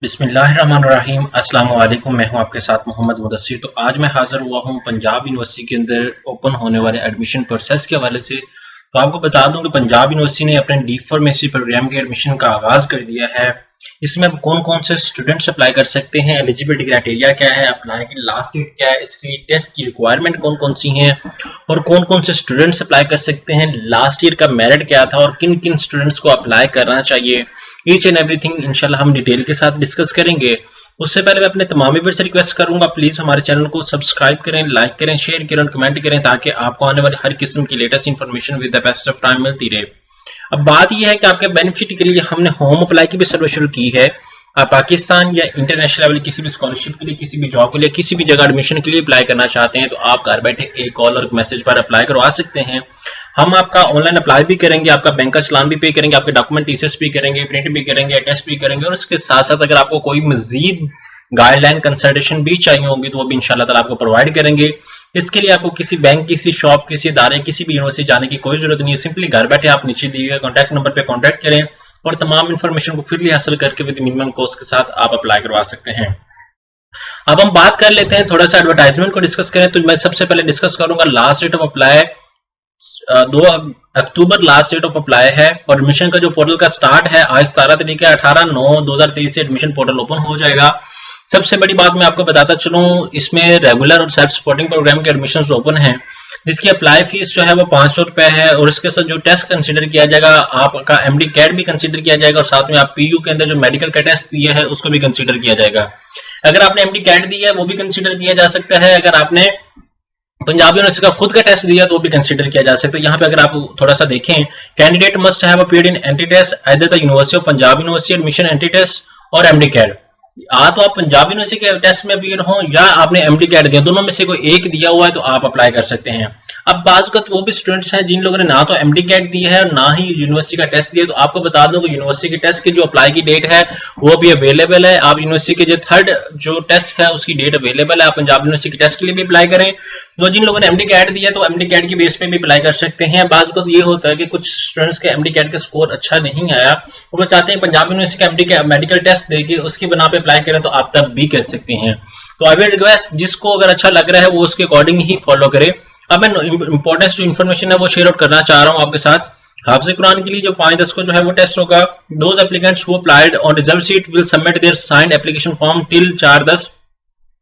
बिस्मिल्लाहिर्रहमानिर्रहीम। अस्सलाम वालेकुम। मैं हूं आपके साथ मोहम्मद मुदस्सिर। तो आज मैं हाजिर हुआ हूं पंजाब यूनिवर्सिटी के अंदर ओपन होने वाले एडमिशन प्रोसेस के हवाले से। तो आपको बता दूं कि पंजाब यूनिवर्सिटी ने अपने डी फार्मेसी प्रोग्राम के एडमिशन का आगाज कर दिया है। इसमें अब कौन कौन से स्टूडेंट्स अप्लाई कर सकते हैं, एलिजिबिलिटी क्राइटेरिया क्या है, अप्लाई की लास्ट डेट क्या है, इसके लिए टेस्ट की रिक्वायरमेंट कौन कौन सी हैं और कौन कौन से स्टूडेंट्स अप्लाई कर सकते हैं, लास्ट ईयर का मेरिट क्या था और किन किन स्टूडेंट्स को अप्लाई करना चाहिए, ईच एंड एवरीथिंग इंशाल्लाह हम डिटेल के साथ डिस्कस करेंगे। उससे पहले मैं अपने तमाम व्यूअर्स से रिक्वेस्ट करूंगा, प्लीज हमारे चैनल को सब्सक्राइब करें, लाइक करें, शेयर करें और कमेंट करें ताकि आपको आने वाली हर किस्म की latest information with the best of time मिलती रहे। अब बात यह है कि आपके बेनिफिट के लिए हमने होम अप्लाई की भी सर्विस शुरू की है। आप पाकिस्तान या इंटरनेशनल लेवल किसी भी स्कॉलरशिप के लिए, किसी भी जॉब के लिए, किसी भी जगह एडमिशन के लिए अप्लाई करना चाहते हैं तो आप घर बैठे एक कॉल और मैसेज पर अप्लाई करवा सकते हैं। हम आपका ऑनलाइन अप्लाई भी करेंगे, आपका बैंक का चलान भी पे करेंगे, आपके डॉक्यूमेंट टीसीएस भी करेंगे, प्रिंट भी करेंगे, अटेस्ट भी करेंगे और उसके साथ साथ अगर आपको कोई मजीद गाइडलाइन कंसल्टेशन भी चाहिए होगी तो वो भी इंशाल्लाह ताला आपको प्रोवाइड करेंगे। इसके लिए आपको किसी बैंक, किसी शॉप, किसी इदारे, किसी भी यूनिवर्सिटी जाने की कोई जरूरत नहीं है। सिंपली घर बैठे आप नीचे दिए गए कॉन्टैक्ट नंबर पर कॉन्टैक्ट करें और तमाम इन्फॉर्मेशन को फ्रीली हासिल करके विद मिनिमम कॉस्ट के साथ आप अप्लाई करवा सकते हैं। अब हम बात कर लेते हैं, थोड़ा सा एडवर्टाइजमेंट को डिस्कस करें तो मैं सबसे पहले डिस्कस करूंगा last date of apply 2 October last date of apply है और एडमिशन का जो पोर्टल का स्टार्ट है आज 17 तारीख है, 18/9/2023 से एडमिशन पोर्टल ओपन हो जाएगा। सबसे बड़ी बात मैं आपको बताता चलूं, इसमें रेगुलर और सेल्फ सपोर्टिंग प्रोग्राम के एडमिशन ओपन है जिसकी अप्लाई फीस जो है वो 500 रुपए है और इसके साथ जो टेस्ट कंसीडर किया जाएगा आपका एमडी कैट भी कंसीडर किया जाएगा और साथ में आप पीयू के अंदर जो मेडिकल का टेस्ट दिया है उसको भी कंसीडर किया जाएगा। अगर आपने एमडी कैट दिया है वो भी कंसीडर किया जा सकता है, अगर आपने पंजाब यूनिवर्सिटी का खुद का टेस्ट दिया तो भी कंसीडर किया जा सकता है। यहाँ पे अगर आप थोड़ा सा देखें, candidate must have appeared in entry test either the university of Punjab university admission entry test और एमडी कैट। तो आप पंजाब यूनिवर्सिटी के टेस्ट में अपीयर हो या आपने एमडी कैट दिया, दोनों में से कोई एक दिया हुआ है तो आप अप्लाई कर सकते हैं। अब बाज़ वो भी स्टूडेंट्स हैं जिन लोगों ने ना तो एमडी कैट दिया है और ना ही यूनिवर्सिटी का टेस्ट दिया, तो आपको बता दूं कि यूनिवर्सिटी के टेस्ट की जो अप्लाई की डेट है वो भी अवेलेबल है। आप यूनिवर्सिटी के जो थर्ड जो टेस्ट है उसकी डेट अवेलेबल है, आप पंजाब यूनिवर्सिटी के टेस्ट के लिए भी अप्लाई करें। तो जिन लोगों ने एमडी कैट दिया तो एमडी कैट की बेस पे भी अप्लाई कर सकते हैं। बाज़ को ये होता है कि कुछ स्टूडेंट्स के एमडी कैट का स्कोर अच्छा नहीं आया और वो चाहते हैं पंजाब यूनिवर्सिटी का एमडी का मेडिकल टेस्ट देके उसकी बना पे अप्लाई करें, तो आप तब भी कर सकते हैं। तो आई विल रिक्वेस्ट जिसको अगर अच्छा लग रहा है वो उसके अकॉर्डिंग ही फॉलो करे। अब मैं इंपॉर्टेंट जो इन्फॉर्मेशन है वो शेयर आउट करना चाह रहा हूँ आपके साथ। हाफिज़ कुरान के लिए जो 5-10 को जो है वो टेस्ट होगा। Those applicants who applied on result sheet will submit there signed application form till 4/10।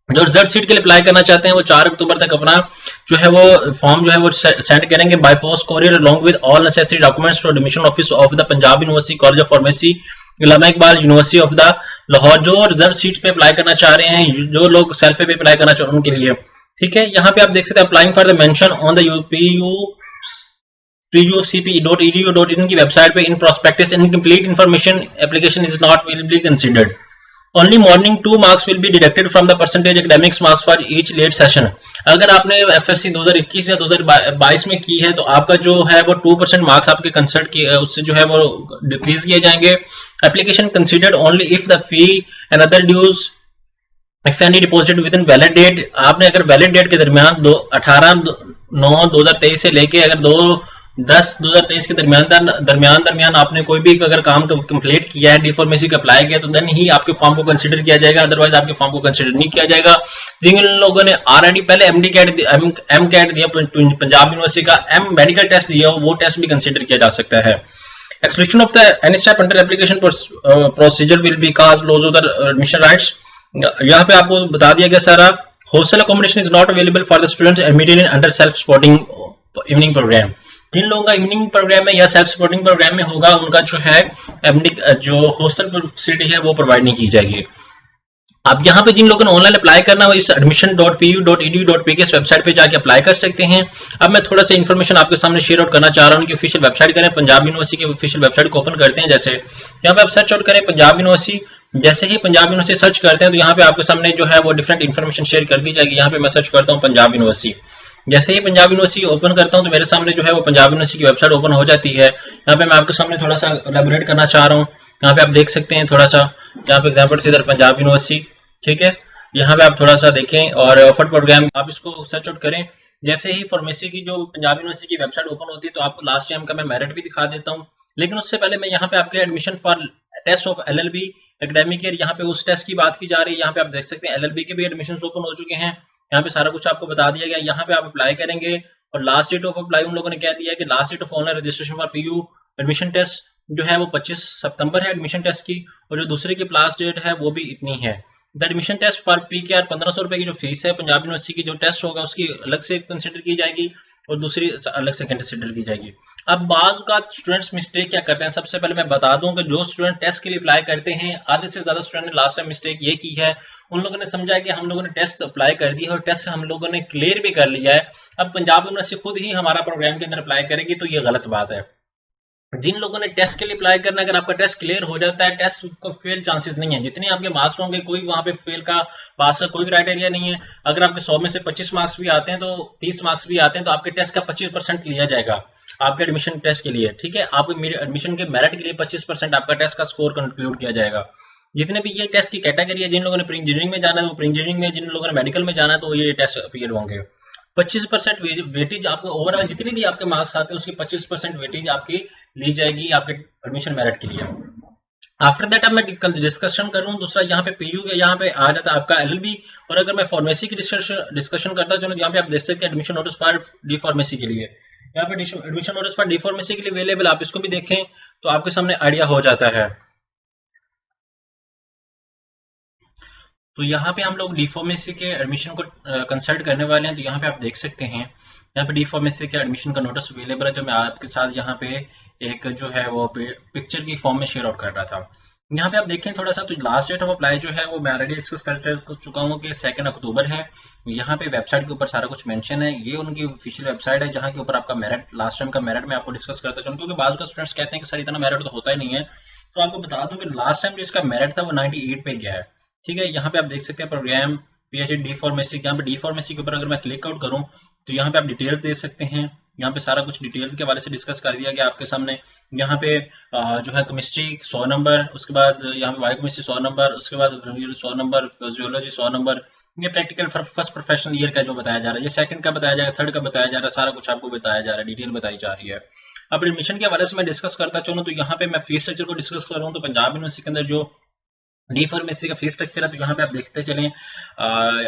जो रिजल्ट शीट के लिए अप्लाई करना चाहते हैं वो 4 अक्टूबर तक अपना जो है वो फॉर्म जो है वो सेंड करेंगे by post courier along with all necessary documents to admission office of the Punjab university college of pharmacy Allama Iqbal university of the Lahore. जो रिजर्व सीट पे अप्लाई करना चाह रहे हैं, जो लोग सेल्फ पे अप्लाई करना चाह रहे हैं उनके लिए, ठीक है। यहाँ पे आप देख सकते हैं applying for the mention on the pucp.edu.in की वेबसाइट पे in prospectus incomplete information application is not will be considered. Only morning 2 marks will be deducted from the percentage academics marks for each late session. अगर आपने FSc 2021 या 2022 में की है तो आपका जो है वो 2% मार्क्स आपके कंसल्ट की उससे जो है वो डिक्रीज किए जाएंगे। Application considered only if the fee and other dues if any deposit within valid date. आपने अगर वैलिड डेट के दरमियान 18/9/2023 से लेके अगर 2/10/2023 के दरमियान आपने कोई भी अगर काम कंप्लीट किया है, डी फार्मेसी का अप्लाई किया, तो देन ही आपके फॉर्म को कंसीडर किया जाएगा, अदरवाइज आपके फॉर्म को कंसीडर नहीं किया जाएगा। जिन लोगों ने ऑलरेडी पहले एमडी कैट एम कैट दिया, पंजाब यूनिवर्सिटी का एम मेडिकल टेस्ट दिया, वो टेस्ट भी कंसीडर किया जा सकता है। Exclusion of the any step under application procedure will be cause loss of the admission rights. यहाँ पे आपको बता दिया गया सारा। Hostel accommodation is not available for the students admitted in under self supporting evening programme. जिन लोगों का इवनिंग प्रोग्राम में या सेल्फ सपोर्टिंग प्रोग्राम में होगा उनका जो है जो हॉस्टल फैसिलिटी है वो प्रोवाइड नहीं की जाएगी। अब यहाँ पे जिन लोगों ने ऑनलाइन अप्लाई करना हो इस admission.pu.edu.pk इस वेबसाइट पे जाके अप्लाई कर सकते हैं। अब मैं थोड़ा सा इन्फॉर्मेशन आपके सामने शेयर आउट करना चाह रहा हूँ कि ऑफिशियल वेबसाइट करें, पंजाब यूनिवर्सिटी की ऑफिशियल वेबसाइट को ओपन करते हैं। जैसे यहाँ पे आप सर्च आउट करें पंजाब यूनिवर्सिटी, जैसे ही पंजाब यूनिवर्सिटी सर्च करते हैं तो यहाँ पे आपके सामने जो है वो डिफरेंट इन्फॉर्मेशन शेयर कर दी जाएगी। यहाँ पे मैं सर्च करता हूँ पंजाब यूनिवर्सिटी, जैसे ही पंजाब यूनिवर्सिटी ओपन करता हूं तो मेरे सामने जो है वो पंजाब यूनिवर्सिटी की वेबसाइट ओपन हो जाती है। यहाँ पे मैं आपके सामने थोड़ा सा एलैबोरेट करना चाह रहा हूँ। यहाँ पे आप देख सकते हैं थोड़ा सा, यहाँ पे एग्जांपल से इधर पंजाब यूनिवर्सिटी, ठीक है। यहाँ पे आप थोड़ा सा देखें और ऑफर प्रोग्राम आप इसको सर्च आउट करें। जैसे ही फार्मेसी की जो पंजाब यूनिवर्सिटी की वेबसाइट ओपन होती है तो आपको लास्ट टाइम का मैं मेरिट भी दिखा देता हूँ। लेकिन उससे पहले मैं यहाँ पे आपके admission for test of LLB academic year, यहाँ पे उस टेस्ट की बात की जा रही है। यहाँ पे आप देख सकते हैं एलएलबी के भी एडमिशन ओपन हो चुके हैं। यहाँ पे सारा कुछ आपको बता दिया गया। यहाँ पे आप अप्लाई करेंगे और लास्ट डेट ऑफ अप्लाई उन लोगों ने कह दिया है कि last date of online registration for PU admission test जो है वो 25 सितंबर है एडमिशन टेस्ट की, और जो दूसरे की लास्ट डेट है वो भी इतनी है। The admission test for PKR 1500 रुपए की जो फीस है पंजाब यूनिवर्सिटी की, जो टेस्ट होगा उसकी अलग से कंसिडर की जाएगी और दूसरी अलग से कंसिडर की जाएगी। अब बाज का स्टूडेंट्स मिस्टेक क्या करते हैं, सबसे पहले मैं बता दूं कि जो स्टूडेंट टेस्ट के लिए अप्लाई करते हैं, आधे से ज्यादा स्टूडेंट ने लास्ट टाइम मिस्टेक ये की है, उन लोगों ने समझा कि हम लोगों ने टेस्ट अप्लाई कर दिया और टेस्ट हम लोगों ने क्लियर भी कर लिया है, अब पंजाब यूनिवर्सिटी खुद ही हमारा प्रोग्राम के अंदर अप्लाई करेगी, तो ये गलत बात है। जिन लोगों ने टेस्ट के लिए अप्लाई करना है, अगर आपका टेस्ट क्लियर हो जाता है, टेस्ट को फेल चांसेस नहीं है, जितने आपके मार्क्स होंगे कोई वहां पे फेल का पास का कोई क्राइटेरिया नहीं है। अगर आपके 100 में से 25 मार्क्स भी आते हैं तो 30 मार्क्स भी आते हैं तो आपके टेस्ट का 25% लिया जाएगा आपके एडमिशन टेस्ट के लिए, ठीक है। आपके एडमिशन के मेरिट के लिए 25% आपका टेस्ट का स्कोर कंक्लूड किया जाएगा। जितने भी ये टेस्ट की कैटेगरी है, जिन लोगों ने प्री इंजीनियरिंग में जाना है वो प्री इंजीनियरिंग में, जिन लोगों ने मेडिकल में जाना है तो ये टेस्ट अपीयर होंगे। 25% वेटेज आपको ओवरऑल जितने भी आपके मार्क्स आते हैं उसकी 25% वेटेज आपकी ली जाएगी आपके एडमिशन मेरिट के लिए। आफ्टर दैट अब मैं कल डिस्कशन करूं दूसरा, यहाँ पे पीयू के यहाँ पे आ जाता है आपका एलएलबी, और अगर मैं फार्मेसी की डिस्कशन करता चलो, यहाँ पे आप देख सकते हैं admission notice for D pharmacy के लिए, यहाँ पे admission notice for D pharmacy के लिए अवेलेबल, आप इसको भी देखें तो आपके सामने आइडिया हो जाता है। तो यहाँ पे हम लोग डी फार्मेसी के एडमिशन को कंसल्ट करने वाले हैं, तो यहाँ पे आप देख सकते हैं यहाँ पे डी फार्मेसी के एडमिशन का नोटिस अवेलेबल है, जो मैं आपके साथ यहाँ पे एक जो है वो पिक्चर की फॉर्म में शेयर आउट कर रहा था। यहाँ पे आप देखें थोड़ा सा, तो लास्ट डेट ऑफ अप्लाई जो है वो मैं ऑलरेडी डिस्कस कर चुका हूँ कि 2 अक्टूबर है। यहाँ पे वेबसाइट के ऊपर सारा कुछ मेंशन है, ये उनकी ऑफिशियल वेबसाइट है जहाँ के ऊपर आपका मेरिट, लास्ट टाइम का मेरिट मैं आपको डिस्कस करता चाहूँ, क्योंकि बाज़ का स्टूडेंट्स कहते हैं कि सर इतना मेरिट तो होता ही नहीं है। तो आपको बता दूं कि लास्ट टाइम जो इसका मेरिट था वो 98 पे गया है, ठीक है। यहाँ पे आप देख सकते हैं प्रोग्राम पीएचडी डी फार्मेसी, यहाँ पे डी फार्मेसी के ऊपर अगर मैं क्लिक आउट करूँ तो यहाँ पे आप डिटेल्स दे सकते हैं। यहाँ पे सारा कुछ डिटेल के हवाले से डिस्कस कर दिया गया आपके सामने। यहाँ पे जो है केमिस्ट्री 100 नंबर, उसके बाद यहाँ पे बायोकेमिस्ट्री 100 नंबर, उसके बाद 100 नंबर, फिजियोलॉजी 100 नंबर, ये प्रैक्टिकल फर्स्ट प्रोफेशनल ईयर का जो बताया जा रहा है, ये सेकंड का बताया जाएगा, थर्ड का बताया जा रहा है, सारा कुछ आपको बताया जा रहा है, डिटेल बताई जा रही है। अब एडमिशन के हवाले से मैं डिस्कस करता चलूँ तो यहाँ पे मैं फीस स्ट्रक्चर को डिस्कस कर रहा हूँ, तो पंजाब यूनिवर्सिटी के अंदर जो डी फार्मेसी का फीस स्ट्रक्चर है तो यहाँ पे आप देखते चलें,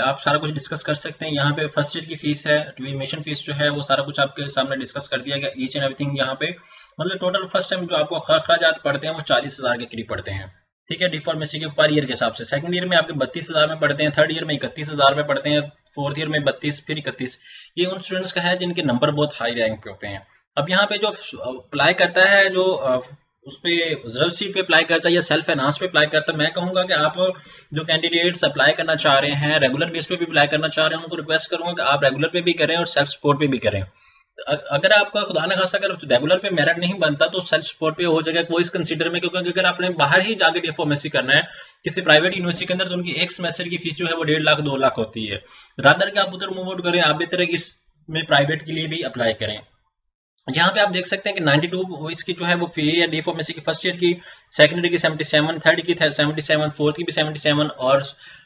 आप सारा कुछ डिस्कस कर सकते हैं। यहाँ पे फर्स्ट ईयर की फीस है, एडमिशन फीस जो है वो सारा कुछ आपके सामने डिस्कस कर दिया गया, ईच एंड एवरीथिंग। यहाँ पे मतलब टोटल फर्स्ट टाइम जो आपको अखराजात पड़ते हैं वो 40,000 के करीब पड़ते हैं, ठीक है, डी फार्मेसी के पर ईयर के हिसाब से। सेकंड ईयर में आपके 32,000 में पढ़ते हैं, थर्ड ईयर में 31,000 में पढ़ते हैं, फोर्थ ईयर में 32, फिर 31। ये उन स्टूडेंट्स का है जिनके नंबर बहुत हाई रैंक पे होते हैं। अब यहाँ पे जो अप्लाई करता है, जो उस पे रिजर्व सीट पे अप्लाई करता है या सेल्फ फाइनेंस पे अप्लाई करता है, मैं कहूंगा कि आप जो कैंडिडेट्स अप्लाई करना चाह रहे हैं, रेगुलर बेस पे भी अप्लाई करना चाह रहे हैं, उनको रिक्वेस्ट करूंगा कि आप रेगुलर पे भी करें और सेल्फ सपोर्ट पे भी करें। अगर आपका खुदा न खासा अगर रेगुलर पे मेरिट नहीं बनता तो सेल्फ सपोर्ट पे हो जाएगा वो इस कंसीडर में, क्योंकि अगर आपने बाहर ही जाके डी फार्मेसी करना है किसी प्राइवेट यूनिवर्सिटी के अंदर तो उनकी एक सेमेस्टर की फीस जो है वो 1.5 लाख 2 लाख होती है। रादर के आप उधर मूव आउट करें, आप बेहतर है कि इसमें प्राइवेट के लिए भी अप्लाई करें। यहाँ पे आप देख सकते हैं कि 92 इसकी जो है वो फी है डी फार्मेसी की फर्स्ट ईयर की, सेकंड ईयर की 77, थर्ड की 77, फोर्थ की भी 77 और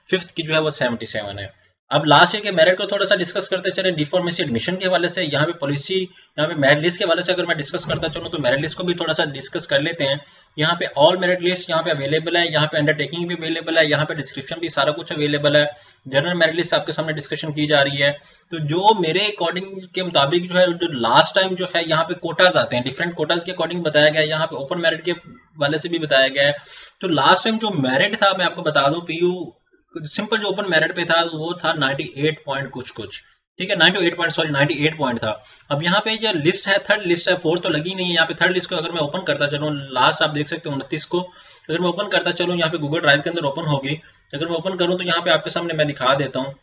फिफ्थ की जो है वो 77 है। अब लास्ट ईयर के मेरिट को थोड़ा सा डिस्कस करते चले डी फार्मेसी एडमिशन के हवाले से। यहाँ पे पॉलिसी, यहाँ पे मेरिट लिस्ट के हवाले से अगर मैं डिस्कस करता चलूँ तो मेरिट लिस्ट को भी थोड़ा सा डिस्कस कर लेते हैं। यहाँ पे ऑल मेरिट लिस्ट यहाँ पे अवेलेबल है, यहाँ पे अंडरटेकिंग भी अवेलेबल है, यहाँ पे डिस्क्रिप्शन भी सारा कुछ अवेलेबल है, जनरल मेरिट लिस्ट आपके सामने डिस्कशन की जा रही है। तो जो मेरे अकॉर्डिंग के मुताबिक जो है, जो लास्ट टाइम जो है यहाँ पे कोटाज आते हैं, डिफरेंट कोटाज के अकॉर्डिंग बताया गया है, यहाँ पे ओपन मेरिट के वाले से भी बताया गया है। तो लास्ट टाइम जो मेरिट था मैं आपको बता दूं, पीयू सिंपल जो ओपन मेरिट पे था वो था 98 पॉइंट कुछ, ठीक है, 98 पॉइंट था। अब यहाँ पे जो लिस्ट है, थर्ड लिस्ट है, फोर्थ तो लगी नहीं है। यहाँ पे थर्ड लिस्ट को अगर मैं ओपन करता चलूँ, लास्ट आप देख सकते हो 29 को, अगर मैं ओपन करता चलूँ यहाँ पे गूगल ड्राइव के अंदर ओपन होगी, अगर मैं ओपन करूँ तो यहाँ पे आपके सामने मैं दिखा देता हूँ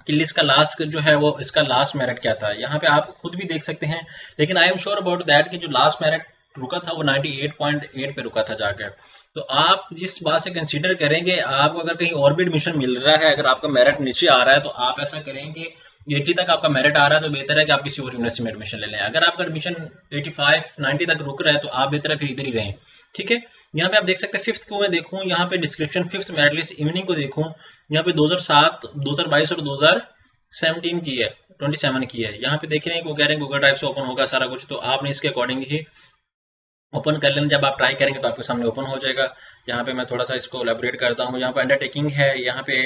कि लिस्ट का लास्ट जो है वो इसका लास्ट मेरिट क्या था। यहाँ पे आप खुद भी देख सकते हैं, लेकिन I am sure about that कि जो लास्ट मेरिट रुका था वो 98.8 पे रुका था जाकर। तो आप जिस बात से कंसीडर करेंगे, आपको अगर कहीं और भी एडमिशन मिल रहा है, अगर आपका मेरिट नीचे आ रहा है तो आप ऐसा करेंगे 80 तक आपका मेरिट आ रहा है तो बेहतर है कि आप किसी और यूनिवर्सिटी में एडमिशन ले लें। अगर आपका एडमिशन 85-90 तक रुक रहा है तो आप बेहतर है फिर इधर ही रहें। ठीक है, यहाँ पे आप देख सकते हैं फिफ्थ को मैं देखूँ, यहाँ पे description fifth merit list evening को देखूँ, यहाँ पे 2007, 2022 और 2017 की है, 27 की है। यहाँ पे देख रहे हैं वो कह रहे हैं गूगल ड्राइव से ओपन होगा सारा कुछ, तो आपने इसके अकॉर्डिंग ही ओपन कर लेना। जब आप ट्राई करेंगे तो आपके सामने ओपन हो जाएगा। यहाँ पे मैं थोड़ा सा इसको एलैबोरेट करता हूँ। यहाँ पे अंडरटेकिंग है, यहाँ पे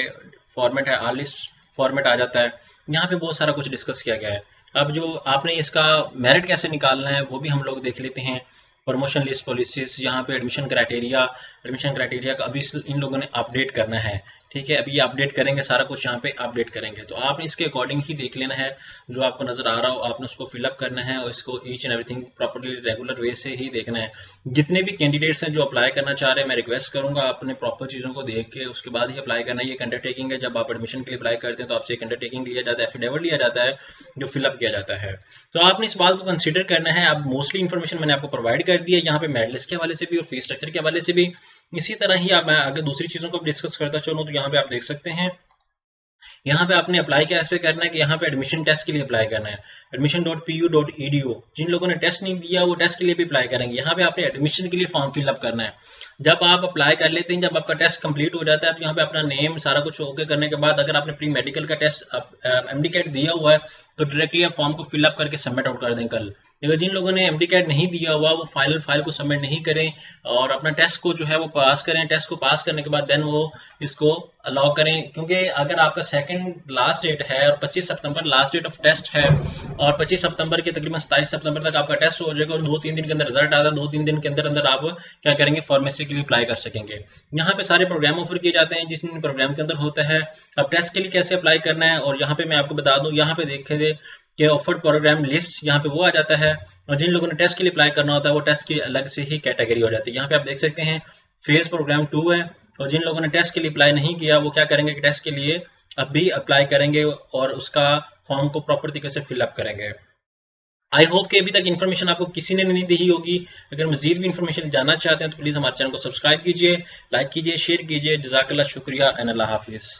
फॉर्मेट है, आल लिस्ट फॉर्मेट आ जाता है। यहाँ पे बहुत सारा कुछ डिस्कस किया गया है। अब जो आपने इसका मेरिट कैसे निकालना है वो भी हम लोग देख लेते हैं। प्रमोशन लिस्ट पॉलिसीज, यहाँ पे एडमिशन क्राइटेरिया का अभी इन लोगों ने अपडेट करना है। ठीक है, अभी ये अपडेट करेंगे, सारा कुछ यहाँ पे अपडेट करेंगे, तो आपने इसके अकॉर्डिंग ही देख लेना है। जो आपको नजर आ रहा हो आपने उसको फिलअप करना है और इसको each and everything properly regular way से ही देखना है। जितने भी कैंडिडेट्स हैं जो अप्लाई करना चाह रहे हैं, मैं रिक्वेस्ट करूंगा अपने प्रॉपर चीज़ों को देख के उसके बाद ही अप्लाई करना है। ये अंडरटेकिंग है, जब आप एडमिशन के लिए अप्लाई करते हैं तो आपसे एक अंडरटेकिंग लिया जाता है, एफिडेविट लिया जाता है जो फिलअप किया जाता है। तो आपने इस बात को कंसिडर करना है। अब मोस्टली इन्फॉर्मेशन मैंने आपको प्रोवाइड कर दी है, यहाँ पे मेरिट लिस्ट के हवाले से भी और फीस स्ट्रक्चर के हवाले से भी। इसी तरह ही आप मैं अगर दूसरी चीज़ों को डिस्कस करता चलूँ तो यहाँ पे आप देख सकते हैं, यहाँ पे आपने अप्लाई कैसे करना है कि यहाँ पे एडमिशन टेस्ट के लिए अप्लाई करना है, admission.pu.edu। जिन लोगों ने टेस्ट नहीं दिया वो टेस्ट के लिए भी अप्लाई करेंगे। यहाँ पे आपने एडमिशन के लिए फॉर्म फिलअप करना है। जब आप अप्लाई कर लेते हैं, जब आपका टेस्ट कंप्लीट हो जाता है तो यहाँ पे अपना नेम सारा कुछ ओके करने के बाद अगर आपने प्री मेडिकल का टेस्ट एमडी कैट दिया हुआ है तो डायरेक्टली आप फॉर्म को फिलअप करके सबमिट आउट कर दें कल। लेकिन जिन लोगों ने एमडी कैट नहीं दिया हुआ वो फाइल को सबमिट नहीं करें और अपना टेस्ट को जो है वो पास करें। टेस्ट को पास करने के बाद देन वो इसको अलाउ करें, क्योंकि अगर आपका सेकंड लास्ट डेट है और 25 सितंबर लास्ट डेट ऑफ टेस्ट है और 25 सितंबर के तकरीबन 27 सितंबर तक आपका टेस्ट हो जाएगा और 2-3 दिन के अंदर रिजल्ट आता है, 2-3 दिन के अंदर अंदर आप क्या करेंगे, फार्मेसी के लिए अप्लाई कर सकेंगे। यहाँ पे सारे प्रोग्राम ऑफर किए जाते हैं जिस प्रोग्राम के अंदर होता है। अब टेस्ट के लिए कैसे अप्लाई करना है, और यहाँ पे मैं आपको बता दूं, यहाँ पे देखे थे कि ऑफर्ड प्रोग्राम लिस्ट यहाँ पे वो आ जाता है और जिन लोगों ने टेस्ट के लिए अप्लाई करना होता है वो टेस्ट की अलग से ही कैटेगरी हो जाती है। यहाँ पे आप देख सकते हैं फेज प्रोग्राम 2 है और जिन लोगों ने टेस्ट के लिए अप्लाई नहीं किया वो क्या करेंगे कि टेस्ट के लिए अभी अप्लाई करेंगे और उसका फॉर्म को प्रॉपर तरीके से फिलअप करेंगे। आई होप कि अभी तक इन्फॉर्मेशन आपको किसी ने नहीं दी होगी। अगर मजीद भी इन्फॉर्मेशन जानना चाहते हैं तो प्लीज़ हमारे चैनल को सब्सक्राइब कीजिए, लाइक कीजिए, शेयर कीजिए। जज़ाकल्लाह, शुक्रिया एंड अल्लाह हाफिज़।